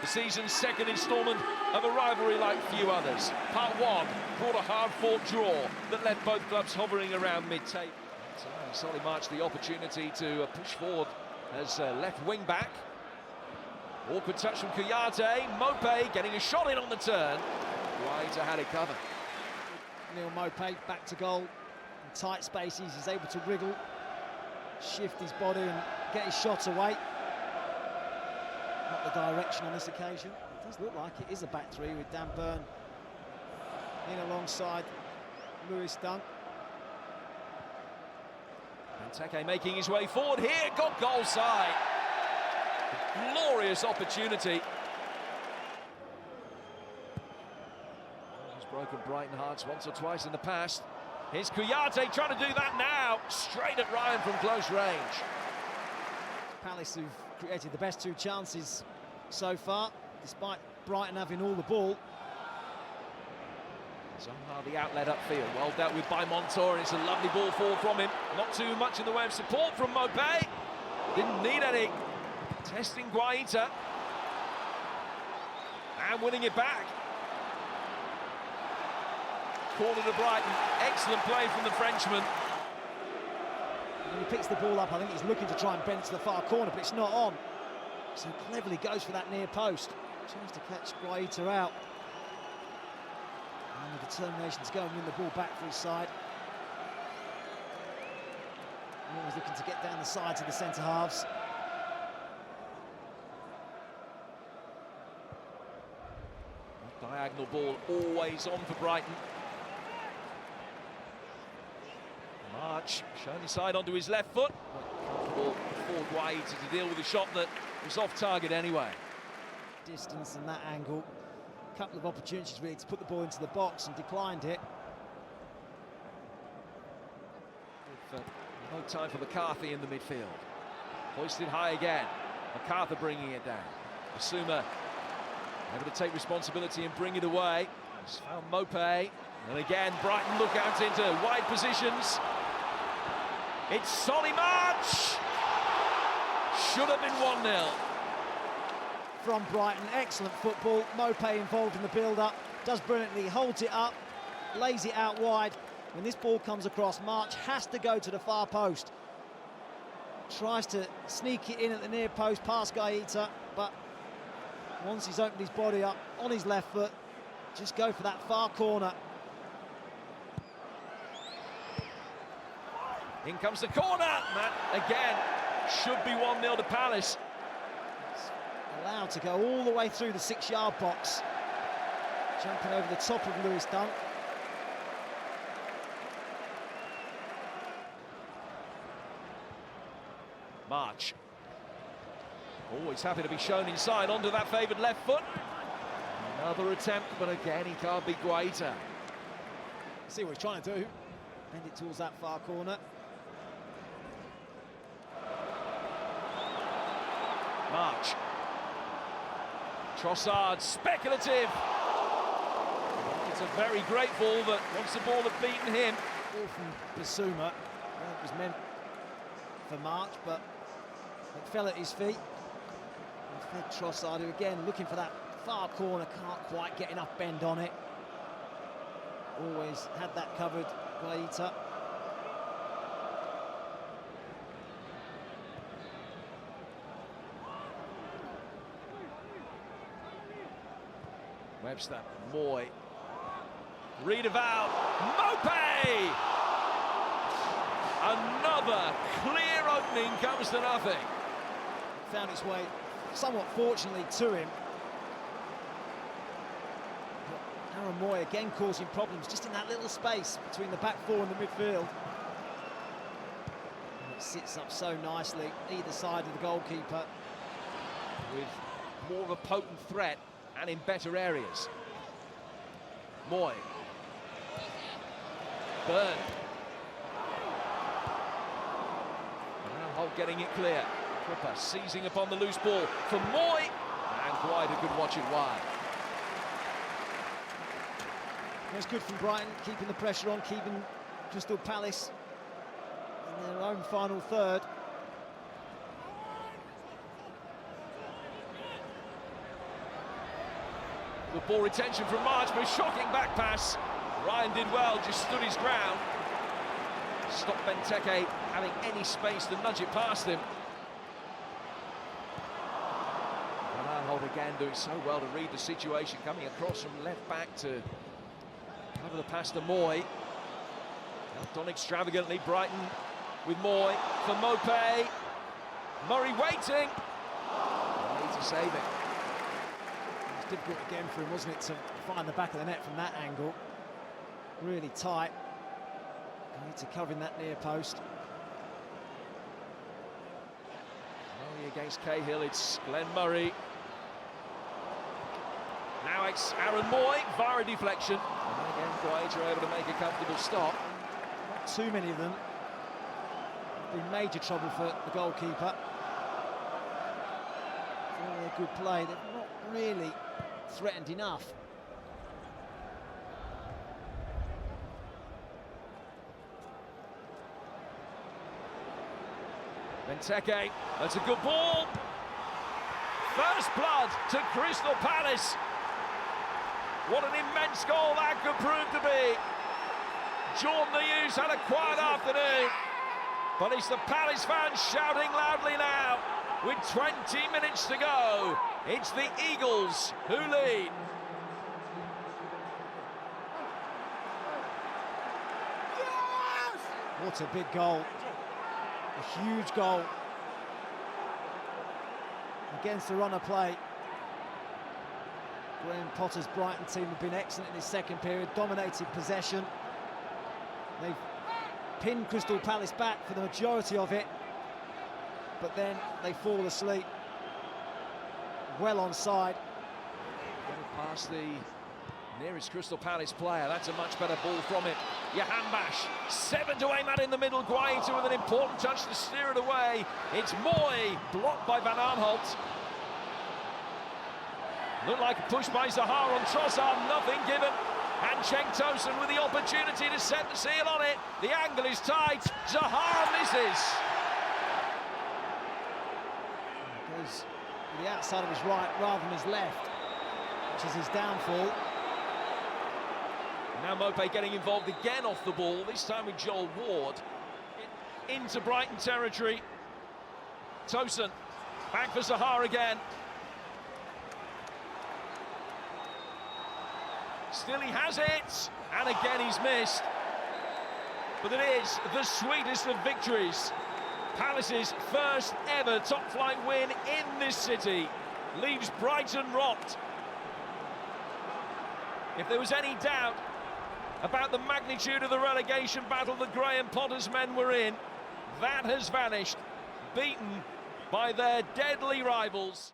The season's second instalment of a rivalry like few others. Part one brought a hard-fought draw that left both clubs hovering around mid-table. Solly March the opportunity to push forward as left wing-back. Awkward touch from Nketiah. Mope getting a shot in on the turn. Guehi had it covered. Mope back to goal. In tight spaces, he's able to wriggle, shift his body and get his shot away. Not the direction on this occasion. It does look like it is a back three with Dan Burn in alongside Lewis Dunn. Benteke making his way forward here, got goal side. A glorious opportunity. He's broken Brighton hearts once or twice in the past. Here's Nketiah trying to do that now, straight at Ryan from close range. Palace who've created the best two chances so far, despite Brighton having all the ball. Somehow the outlet upfield, well dealt with by Montour, and it's a lovely ball forward from him. Not too much in the way of support from Mope. Didn't need any. Testing Guehi. And winning it back. Corner to Brighton. Excellent play from the Frenchman. When he picks the ball up, I think he's looking to try and bend it to the far corner, but it's not on. So cleverly goes for that near post. Tries to catch Guehi out. And the determination to go and win the ball back for his side. Always looking to get down the sides of the centre halves. Diagonal ball always on for Brighton. March showing his side onto his left foot. Comfortable for Guehi to deal with a shot that was off target anyway. Distance and that angle. A couple of opportunities really to put the ball into the box and declined it. With no time for McCarthy in the midfield. Hoisted high again. MacArthur bringing it down. Basuma able to take responsibility and bring it away. He's found Mope. And again, Brighton look out into wide positions. It's Solly March! Should have been 1-0. From Brighton, excellent football. Mope involved in the build-up, does brilliantly, holds it up, lays it out wide. When this ball comes across, March has to go to the far post. Tries to sneak it in at the near post past Guehi, but once he's opened his body up on his left foot, just go for that far corner. In comes the corner. That, again, should be 1-0 to Palace. Allowed to go all the way through the 6-yard box. Jumping over the top of Lewis Dunn. March. Always happy to be shown inside onto that favoured left foot. Another attempt, but again he can't beat Guehi. See what he's trying to do. Bend it towards that far corner. March. Trossard, speculative. It's a very grateful that once the ball had beaten him. Ball from Basuma. It was meant for March, but it fell at his feet. And fed Trossard, who again looking for that far corner, can't quite get enough bend on it. Always had that covered, Guehi. Webster, Moy, redevout, Mope! Another clear opening comes to nothing. Found its way, somewhat fortunately, to him. But Aaron Moy again causing problems just in that little space between the back four and the midfield. And it sits up so nicely, either side of the goalkeeper. With more of a potent threat and in better areas. Moy. Burn. Holt getting it clear. Cripper seizing upon the loose ball for Moy. And Guehi could watch it wide. It's good from Brighton, keeping the pressure on, keeping Crystal Palace in their own final third. Good ball retention from Marc, but a shocking back pass. Ryan did well, just stood his ground. Stopped Benteke having any space to nudge it past him. Van Aanholt again doing so well to read the situation, coming across from left back to cover the pass to Moy. Helped on extravagantly, Brighton with Moy for Mopé. Murray waiting. Need to save it. It was difficult again for him, wasn't it, to find the back of the net from that angle. Really tight. Need to cover in that near post. Murray against Cahill, it's Glenn Murray. Now it's Aaron Moy via a deflection. And again, Guehi are able to make a comfortable stop. Not too many of them. Been major trouble for the goalkeeper. Very good play. They've not really threatened enough. Benteke, that's a good ball. First blood to Crystal Palace. What an immense goal that could prove to be. Jordan the Hughes had a quiet afternoon, but it's the Palace fans shouting loudly now. With 20 minutes to go, it's the Eagles who lead. What a big goal. A huge goal against the run of play. Graham Potter's Brighton team have been excellent in this second period, dominated possession. They've pinned Crystal Palace back for the majority of it, but then they fall asleep. Well onside. Getting past the nearest Crystal Palace player, that's a much better ball from it. Jahanbash, 7 to aim at in the middle. Guehi with an important touch to steer it away. It's Moy, blocked by Van Aanholt. Looked like a push by Zaha on Trossard, nothing given. And Tosun with the opportunity to set the seal on it. The angle is tight, Zaha misses. Goes to the outside of his right rather than his left, which is his downfall. Now Mopé getting involved again off the ball, this time with Joel Ward. Into Brighton territory. Tosun, back for Zaha again. Still he has it, and again he's missed. But it is the sweetest of victories. Palace's first ever top-flight win in this city leaves Brighton rocked. If there was any doubt about the magnitude of the relegation battle that Graham Potter's men were in, that has vanished, beaten by their deadly rivals.